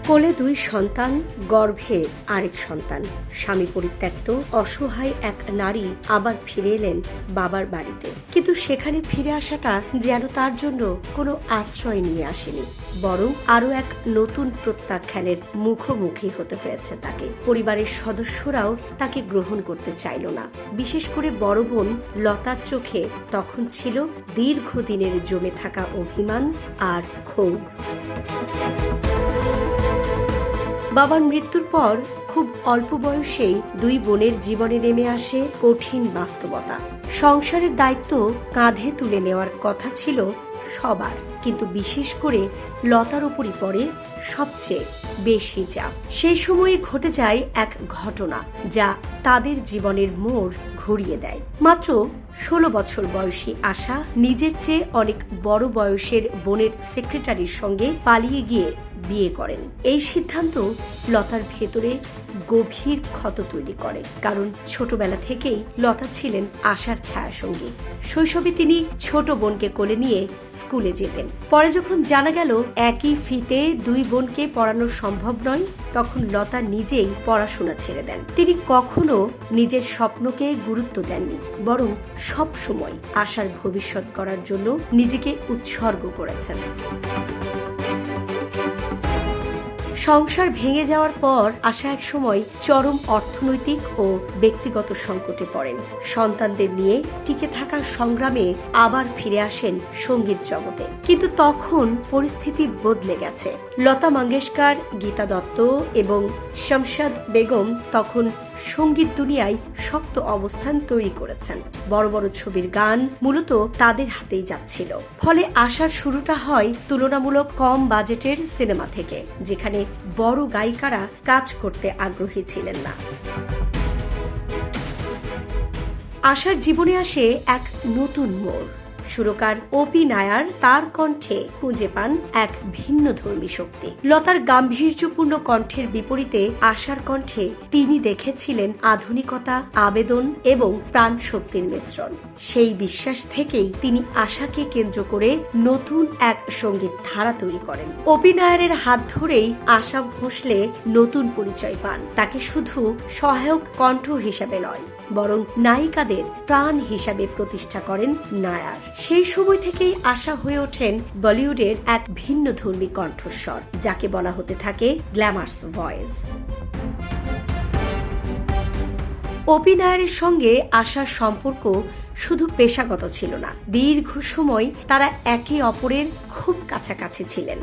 কোলে 2 সন্তান, গর্ভে আরেক সন্তান। স্বামী পরিত্যক্ত অসহায় এক নারী আবার ফিরে এলেন বাবার বাড়িতে, কিন্তু সেখানে ফিরে আসাটা যেন তার জন্য কোনো আশ্রয় নিয়ে আসেনি, বরং আরো এক নতুন প্রত্যাখ্যানের মুখোমুখি হতে হয়েছে তাকে। পরিবারের সদস্যরাও তাকে গ্রহণ করতে চাইল না। বিশেষ করে বড় বোন লতার চোখে তখন ছিল দীর্ঘদিনের জমে থাকা অভিমান আর ক্ষোভ। বাবার মৃত্যুর পর খুব অল্প বয়সেই 2 বোনের জীবনে নেমে আসে কঠিন বাস্তবতা। সংসারের দায়িত্ব কাঁধে তুলে নেওয়ার কথা ছিল সবার, কিন্তু বিশেষ করে লতার উপরই পড়ে সবচেয়ে বেশি চাপ। সেই সময়ে ঘটে যায় এক ঘটনা যা তাদের জীবনের মোড় ঘুরিয়ে দেয়। মাত্র 16 বছর বয়সী আশা নিজের চেয়ে অনেক বড় বয়সের বোনের সেক্রেটারির সঙ্গে পালিয়ে গিয়ে বিয়ে করেন। এই সিদ্ধান্ত লতার ভেতরে গভীর ক্ষত তৈরি করে, কারণ ছোটবেলা থেকেই লতা ছিলেন আশার ছায়াসঙ্গী। শৈশবে তিনি ছোট বোনকে কোলে নিয়ে স্কুলে যেতেন। পরে যখন জানা গেল একই ফিতে 2 বোনকে পড়ানো সম্ভব নয়, তখন লতা নিজেই পড়াশোনা ছেড়ে দেন। তিনি কখনো নিজের স্বপ্নকে গুরুত্ব দেননি, বরং সব সময় আশার ভবিষ্যৎ করার জন্য নিজেকে উৎসর্গ করেছেন। সংসার ভেঙে যাওয়ার পর আশা এক সময় চরম অর্থনৈতিক ও ব্যক্তিগত সংকটে পড়েন। সন্তানদের নিয়ে টিকে থাকার সংগ্রামে আবার ফিরে আসেন সঙ্গীত জগতে, কিন্তু তখন পরিস্থিতি বদলে গেছে। লতা মঙ্গেশকর, গীতা দত্ত এবং শমশাদ বেগম তখন সঙ্গীত দুনিয়ায় শক্ত অবস্থান তৈরি করেছেন। বড় বড় ছবির গান মূলত তাদের হাতেই যাচ্ছিল। ফলে আশার শুরুটা হয় তুলনামূলক কম বাজেটের সিনেমা থেকে, যেখানে বড় গায়িকারা কাজ করতে আগ্রহী ছিলেন না। আশার জীবনে আসে এক নতুন মোড়। সুরকার ওপি নায়ার তার কণ্ঠে খুঁজে পান এক ভিন্ন ধর্মী শক্তি। লতার গাম্ভীর্যপূর্ণ কণ্ঠের বিপরীতে আশার কণ্ঠে তিনি দেখেছিলেন আধুনিকতা, আবেদন এবং প্রাণ শক্তির মিশ্রণ। সেই বিশ্বাস থেকেই তিনি আশাকে কেন্দ্র করে নতুন এক সঙ্গীত ধারা তৈরি করেন। ওপি নায়ারের হাত ধরেই আশা ভোঁসলে নতুন পরিচয় পান। তাকে শুধু সহায়ক কণ্ঠ হিসেবে নয়, বরং নায়িকাদের প্রাণ হিসাবে প্রতিষ্ঠা করেন নায়ার। সেই সময় থেকেই আশা হয়ে ওঠেন বলিউডের এক ভিন্ন ধর্মী কণ্ঠস্বর, যাকে বলা হতে থাকে গ্ল্যামার্স ভয়েস। ওপি নায়ারের সঙ্গে আশার সম্পর্ক শুধু পেশাগত ছিল না, দীর্ঘ সময় তারা একে অপরের খুব কাছাকাছি ছিলেন।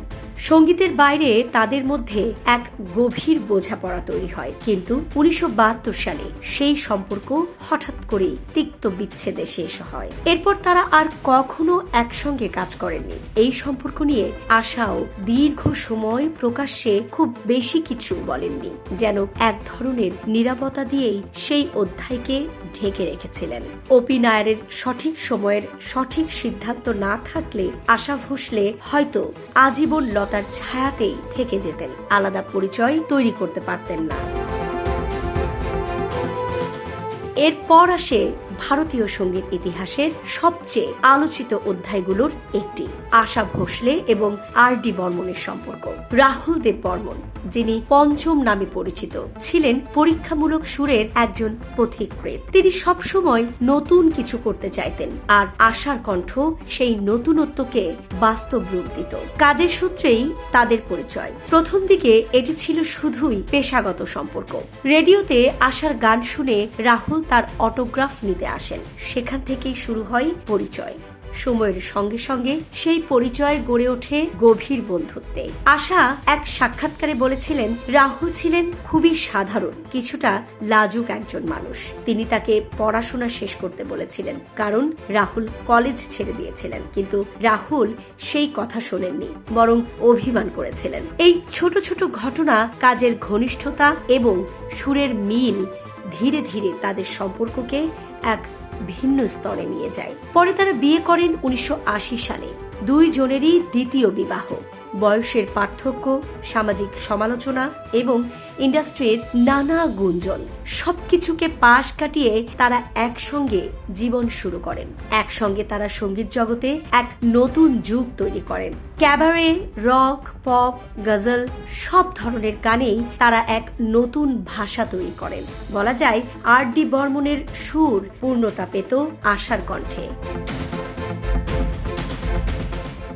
সঙ্গীতের বাইরে তাদের মধ্যে এক গভীর বোঝাপড়া তৈরি হয়, কিন্তু 1972 সালে সেই সম্পর্ক হঠাৎ করেই তিক্ত বিচ্ছেদে শেষ হয়। এরপর তারা আর কখনো একসঙ্গে কাজ করেননি। এই সম্পর্ক নিয়ে আশাও দীর্ঘ সময় প্রকাশ্যে খুব বেশি কিছু বলেননি, যেন এক ধরনের নীরবতা দিয়েই সেই অধ্যায়কে ঢেকে রেখেছিলেন। ওপি নায়ারের সঠিক সময়ের সঠিক সিদ্ধান্ত না থাকলে আশা ভোঁসলে হয়তো আজীবন লতার ছায়াতেই থেকে যেতেন, আলাদা পরিচয় তৈরি করতে পারতেন না। এরপর আসে ভারতীয় সঙ্গীত ইতিহাসের সবচেয়ে আলোচিত অধ্যায়গুলোর একটি, আশা ভোঁসলে এবং আর.ডি. বর্মনের সম্পর্ক। রাহুল দেব বর্মন, যিনি পঞ্চম নামে পরিচিত, ছিলেন পরীক্ষামূলক সুরের একজন পথিকৃৎ। তিনি সবসময় নতুন কিছু করতে চাইতেন, আর আশার কণ্ঠ সেই নতুনত্বকে বাস্তব রূপ দিত। কাজের সূত্রেই তাদের পরিচয়। প্রথম দিকে এটি ছিল শুধুই পেশাগত সম্পর্ক। রেডিওতে আশার গান শুনে রাহুল তার অটোগ্রাফ নিতে আসেন। সেখান থেকেই শুরু হয় পরিচয়। সময়ের সঙ্গে সঙ্গে সেই পরিচয় গড়ে ওঠে গভীর বন্ধুত্বে। আশা এক সাক্ষাৎকারে বলেছিলেন, রাহুল ছিলেন খুবই সাধারণ, কিছুটা লাজুক একজন মানুষ। তিনি তাকে পড়াশোনা শেষ করতে বলেছিলেন, কারণ রাহুল কলেজ ছেড়ে দিয়েছিলেন, কিন্তু রাহুল সেই কথা শোনেননি, বরং অভিমান করেছিলেন। এই ছোট ছোট ঘটনা, কাজের ঘনিষ্ঠতা এবং সুরের মিল ধীরে ধীরে তাদের সম্পর্ককে এক ভিন্ন স্তরে নিয়ে যায়। পরে তারা বিয়ে করেন 1980 সালে। দুইজনেরই দ্বিতীয় বিবাহ। বয়সের পার্থক্য, সামাজিক সমালোচনা এবং ইন্ডাস্ট্রির নানা গুঞ্জন সবকিছুকে পাশ কাটিয়ে তারা একসঙ্গে জীবন শুরু করেন। একসঙ্গে তারা সঙ্গীত জগতে এক নতুন যুগ তৈরি করেন। ক্যাবারে, রক, পপ, গজল সব ধরনের গানেই তারা এক নতুন ভাষা তৈরি করেন। বলা যায় আর.ডি. বর্মনের সুর পূর্ণতা পেত আশার কণ্ঠে।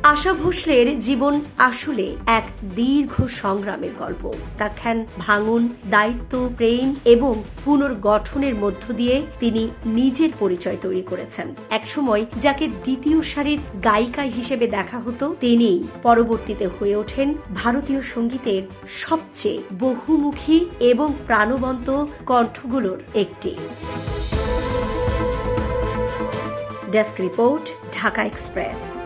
আশা ভোসলের জীবন আসলে এক দীর্ঘ সংগ্রামের গল্প। তার ভাঙন, দায়িত্ব, প্রেম এবং পুনর্গঠনের মধ্য দিয়ে তিনি নিজের পরিচয় তৈরি করেছেন। একসময় যাকে দ্বিতীয় সারির গায়িকা হিসেবে দেখা হতো, তিনি পরবর্তীতে হয়ে ওঠেন ভারতীয় সঙ্গীতের সবচেয়ে বহুমুখী এবং প্রাণবন্ত কণ্ঠগুলোর একটি। Desk report, Dhaka express.